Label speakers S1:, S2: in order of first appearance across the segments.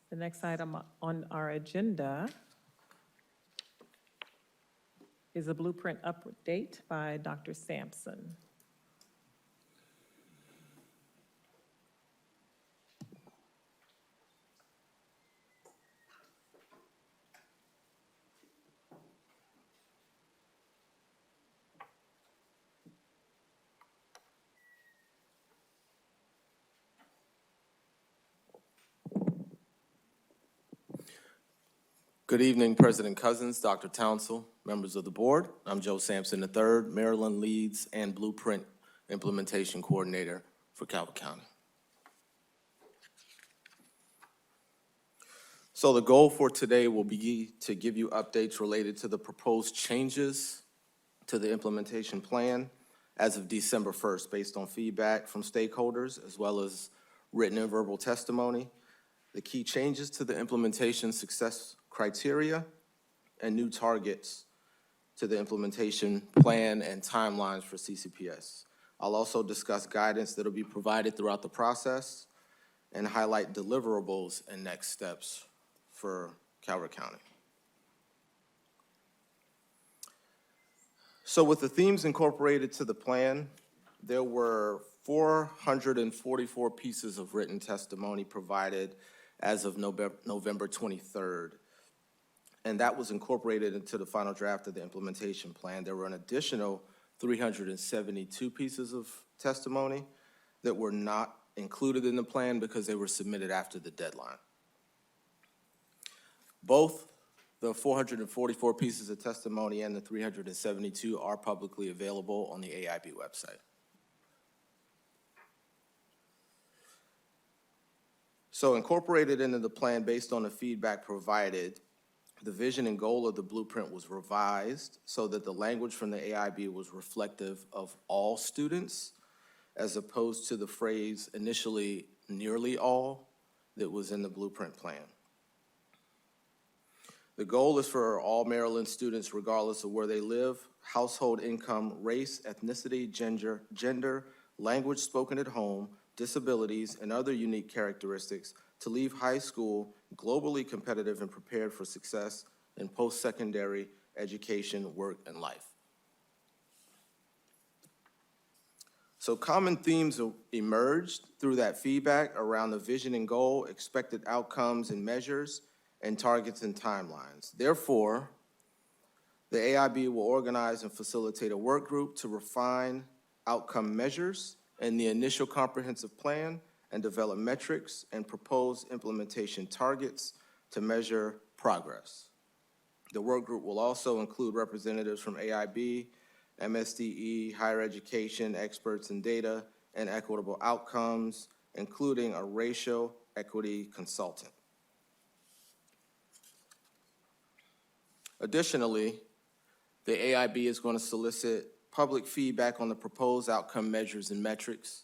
S1: The next item on our agenda is a blueprint update by Dr. Sampson.
S2: Good evening, President Cousins, Dr. Townsell, members of the board. I'm Joe Sampson III, Maryland Leads and Blueprint Implementation Coordinator for Calvert County. So the goal for today will be to give you updates related to the proposed changes to the implementation plan as of December 1st, based on feedback from stakeholders as well as written and verbal testimony, the key changes to the implementation success criteria, and new targets to the implementation plan and timelines for CCPS. I'll also discuss guidance that will be provided throughout the process and highlight deliverables and next steps for Calvert County. So with the themes incorporated to the plan, there were 444 pieces of written testimony provided as of November 23rd. And that was incorporated into the final draft of the implementation plan. There were an additional 372 pieces of testimony that were not included in the plan because they were submitted after the deadline. Both the 444 pieces of testimony and the 372 are publicly available on the AIB website. So incorporated into the plan based on the feedback provided, the vision and goal of the blueprint was revised so that the language from the AIB was reflective of all students, as opposed to the phrase initially nearly all that was in the blueprint plan. The goal is for all Maryland students, regardless of where they live, household income, race, ethnicity, gender, language spoken at home, disabilities, and other unique characteristics to leave high school globally competitive and prepared for success in post-secondary education, work, and life. So common themes emerged through that feedback around the vision and goal, expected outcomes and measures, and targets and timelines. Therefore, the AIB will organize and facilitate a work group to refine outcome measures in the initial comprehensive plan and develop metrics and propose implementation targets to measure progress. The work group will also include representatives from AIB, MSDE, higher education, experts in data, and equitable outcomes, including a racial equity consultant. Additionally, the AIB is going to solicit public feedback on the proposed outcome measures and metrics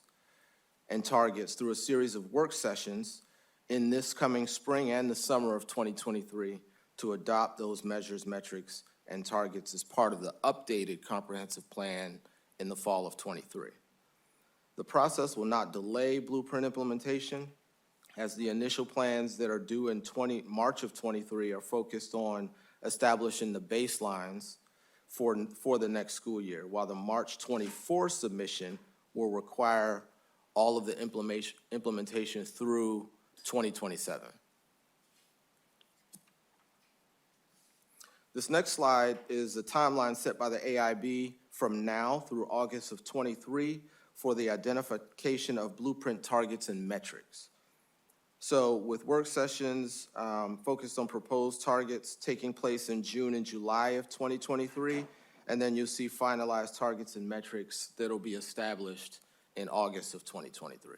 S2: and targets through a series of work sessions in this coming spring and the summer of 2023 to adopt those measures, metrics, and targets as part of the updated comprehensive plan in the fall of 23. The process will not delay blueprint implementation, as the initial plans that are due in March of 23 are focused on establishing the baselines for the next school year, while the March 24 submission will require all of the implementation through 2027. This next slide is a timeline set by the AIB from now through August of 23 for the identification of blueprint targets and metrics. So with work sessions focused on proposed targets taking place in June and July of 2023, and then you'll see finalized targets and metrics that'll be established in August of 2023.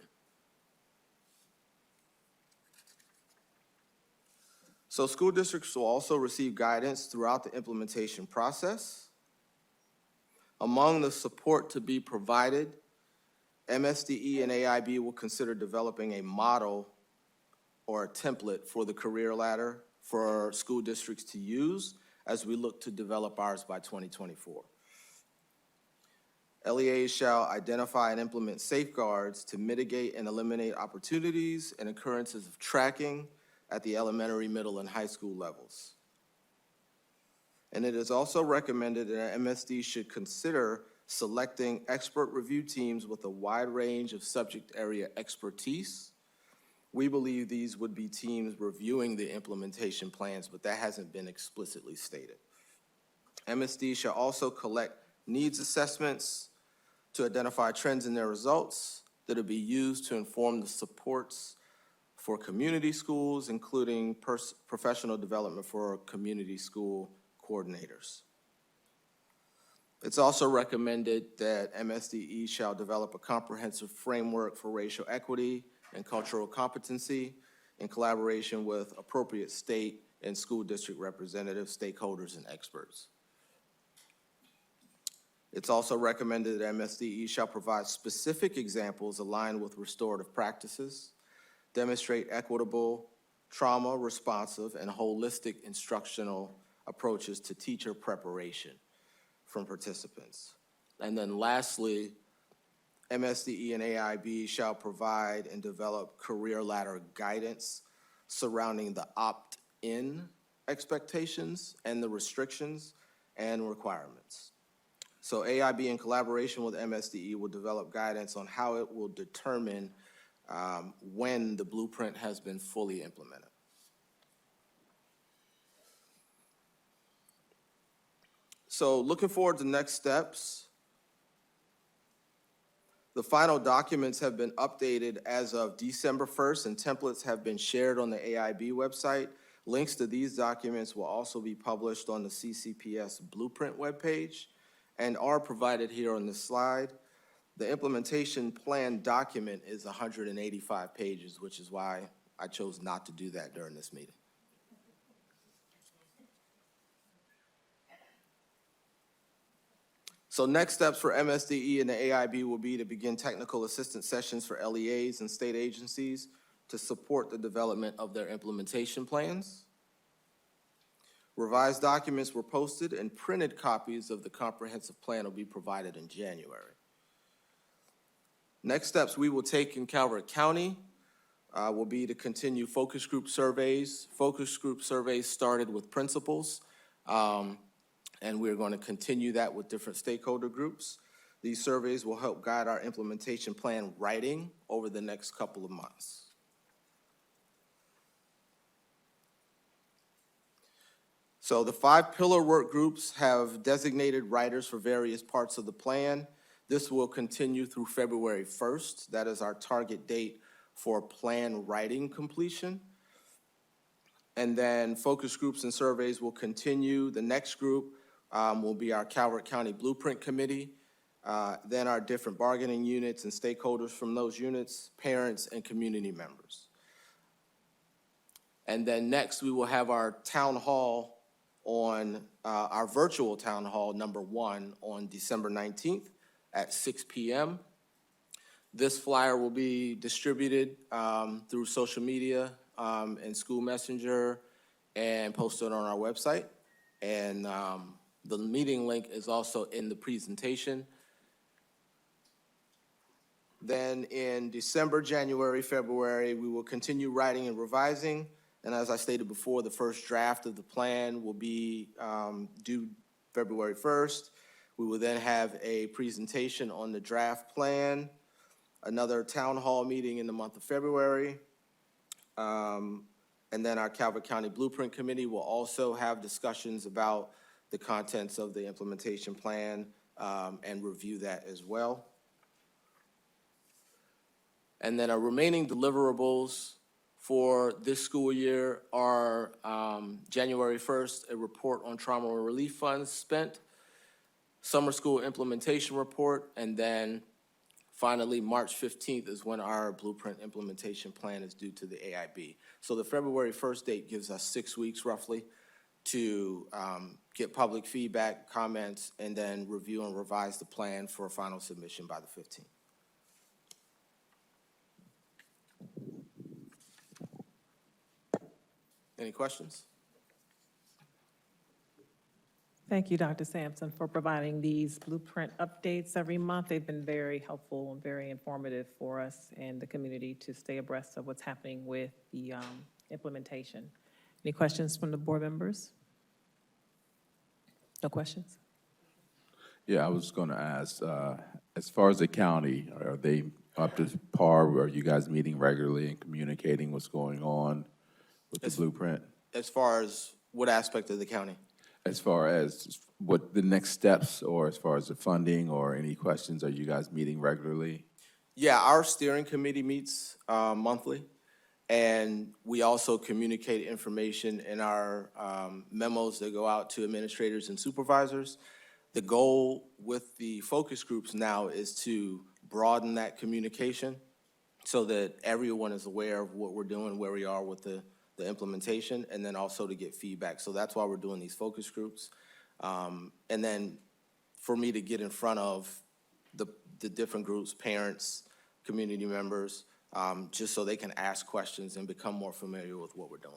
S2: So school districts will also receive guidance throughout the implementation process. Among the support to be provided, MSDE and AIB will consider developing a model or a template for the career ladder for school districts to use as we look to develop ours by 2024. LEAs shall identify and implement safeguards to mitigate and eliminate opportunities and occurrences of tracking, at the elementary, middle, and high school levels. And it is also recommended that MSD should consider selecting expert review teams with a wide range of subject area expertise. We believe these would be teams reviewing the implementation plans, but that hasn't been explicitly stated. MSD shall also collect needs assessments to identify trends in their results that will be used to inform the supports for community schools, including professional development for community school coordinators. It's also recommended that MSDE shall develop a comprehensive framework for racial equity and cultural competency in collaboration with appropriate state and school district representatives, stakeholders, and experts. It's also recommended that MSDE shall provide specific examples aligned with restorative practices, demonstrate equitable, trauma-responsive, and holistic instructional approaches to teacher preparation from participants. And then lastly, MSDE and AIB shall provide and develop career ladder guidance surrounding the opt-in expectations and the restrictions and requirements. So AIB, in collaboration with MSDE, will develop guidance on how it will determine when the blueprint has been fully implemented. So looking forward to next steps, the final documents have been updated as of December 1st, and templates have been shared on the AIB website. Links to these documents will also be published on the CCPS Blueprint webpage and are provided here on this slide. The implementation plan document is 185 pages, which is why I chose not to do that during this meeting. So next steps for MSDE and the AIB will be to begin technical assistance sessions for LEAs and state agencies to support the development of their implementation plans. Revised documents were posted and printed copies of the comprehensive plan will be provided in January. Next steps we will take in Calvert County will be to continue focus group surveys. Focus group surveys started with principals, and we're going to continue that with different stakeholder groups. These surveys will help guide our implementation plan writing over the next couple of months. So the 5 pillar work groups have designated writers for various parts of the plan. This will continue through February 1st. That is our target date for plan writing completion. And then focus groups and surveys will continue. The next group will be our Calvert County Blueprint Committee, then our different bargaining units and stakeholders from those units, parents, and community members. And then next we will have our town hall on our virtual town hall #1 on December 19th at 6 p.m. This flyer will be distributed through social media and School Messenger and posted on our website. And the meeting link is also in the presentation. Then in December, January, February, we will continue writing and revising. And as I stated before, the first draft of the plan will be due February 1st. We will then have a presentation on the draft plan, another town hall meeting in the month of February. And then our Calvert County Blueprint Committee will also have discussions about the contents of the implementation plan and review that as well. And then our remaining deliverables for this school year are January 1st, a report on trauma relief funds spent, summer school implementation report, and then finally March 15th is when our blueprint implementation plan is due to the AIB. So the February 1st date gives us 6 weeks roughly to get public feedback, comments, and then review and revise the plan for a final submission by the 15th. Any questions?
S1: Thank you, Dr. Sampson, for providing these blueprint updates every month. They've been very helpful and very informative for us and the community to stay abreast of what's happening with the implementation. Any questions from the board members? No questions?
S3: Yeah, I was going to ask, as far as the county, are they up to par? Are you guys meeting regularly and communicating what's going on with the blueprint?
S2: As far as what aspect of the county?
S3: As far as what the next steps, or as far as the funding, or any questions, are you guys meeting regularly?
S2: Yeah, our steering committee meets monthly, and we also communicate information in our memos that go out to administrators and supervisors. The goal with the focus groups now is to broaden that communication so that everyone is aware of what we're doing, where we are with the implementation, and then also to get feedback. So that's why we're doing these focus groups. And then for me to get in front of the different groups, parents, community members, just so they can ask questions and become more familiar with what we're doing.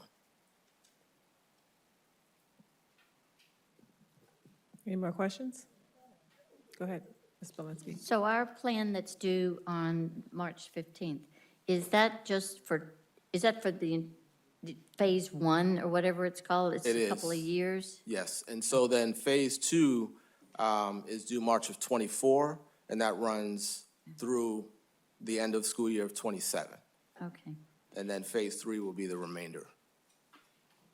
S1: Any more questions? Go ahead, Ms. Bielanski.
S4: So our plan that's due on March 15th, is that just for, is that for the phase 1 or whatever it's called? It's
S2: It
S4: a couple of
S2: is.
S4: years?
S2: Yes, and so then phase 2 is due March of '24, and that runs through the end of school year of '27.
S4: Okay.
S2: And then phase 3 will be the remainder.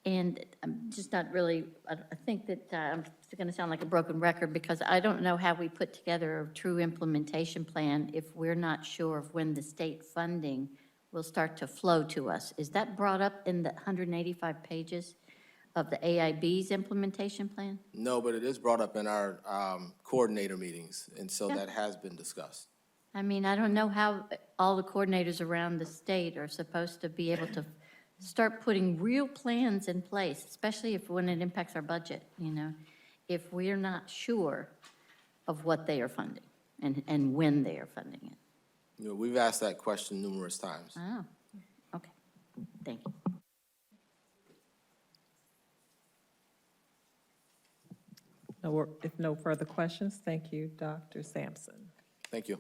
S4: And I'm just not really, I think that I'm going to sound like a broken record because I don't know how we put together a true implementation plan if we're not sure of when the state funding will start to flow to us. Is that brought up in the 185 pages of the AIB's implementation plan?
S2: No, but it is brought up in our coordinator meetings, and so
S4: Yeah.
S2: that has been discussed.
S4: I mean, I don't know how all the coordinators around the state are supposed to be able to start putting real plans in place, especially if, when it impacts our budget, you know, if we're not sure of what they are funding and when they are funding it.
S2: You know, we've asked that question numerous times.
S4: Oh, okay, thank you.
S1: If no further questions, thank you, Dr. Sampson.
S2: Thank you.